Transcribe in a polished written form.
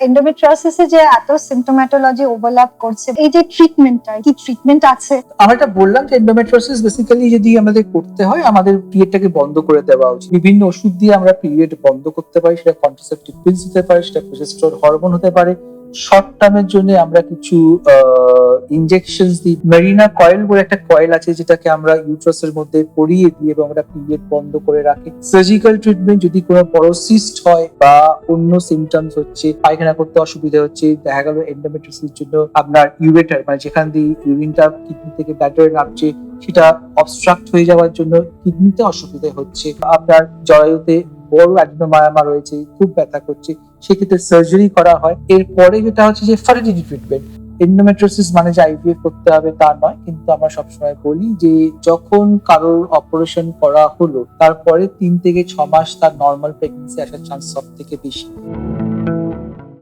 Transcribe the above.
এন্ডোমেট্রিওসিসে যে এত সিম্পটোম্যাটোলজি ওভারল্যাপ করছে, এই যে ট্রিটমেন্টটা, কি ট্রিটমেন্ট আছে? আমরা এটা বললাম যে এন্ডোমেট্রিওসিস বেসিক্যালি যদি আমাদের করতে হয়, আমাদের পিরিয়ডটাকে বন্ধ করে দেওয়া উচিত। বিভিন্ন ওষুধ দিয়ে আমরা পিরিয়ড বন্ধ করতে পারি, সেটা কন্ট্রাসেপটিভ পিলস হতে পারে, সেটা প্রজেস্টেরন হরমোন হতে পারে। শর্ট টার্মের জন্য আমরা কিছু ইনজেকশন দিই। মেরিনা কয়েল বলে একটা কয়েল আছে, যেটাকে আমরা ইউট্রাসের মধ্যে পরিয়ে দিই এবং আমরা পিরিয়ড বন্ধ করে রাখি। সার্জিক্যাল ট্রিটমেন্ট যদি কোনো বড় সিস্ট হয় বা অন্য সিমটমস হচ্ছে, পায়খানা করতে অসুবিধা হচ্ছে, দেখা গেল এন্ডোমেট্রিওসিসের জন্য আপনার ইউরেটার মানে যেখান দিয়ে ইউরিনটা কিডনি থেকে ব্যাটারে নামছে সেটা অবস্ট্রাক্ট হয়ে যাওয়ার জন্য কিডনিতে অসুবিধা হচ্ছে, আপনার জরায়ুতে বড় অ্যাডিনোমায়োমা রয়েছে, খুব ব্যথা করছে, সেক্ষেত্রে সার্জারি করা হয়। এরপরে যেটা হচ্ছে যে ফার্টিলিটি ট্রিটমেন্ট। এন্ডোমেট্রিওসিস মানে যে আইভিএফ করতে হবে তা নয়, কিন্তু আমরা সবসময় বলি যে যখন কারোর অপারেশন করা হলো তারপরে 3 থেকে 6 মাস তার নর্মাল প্রেগন্যান্সি আসার চান্স সব থেকে বেশি।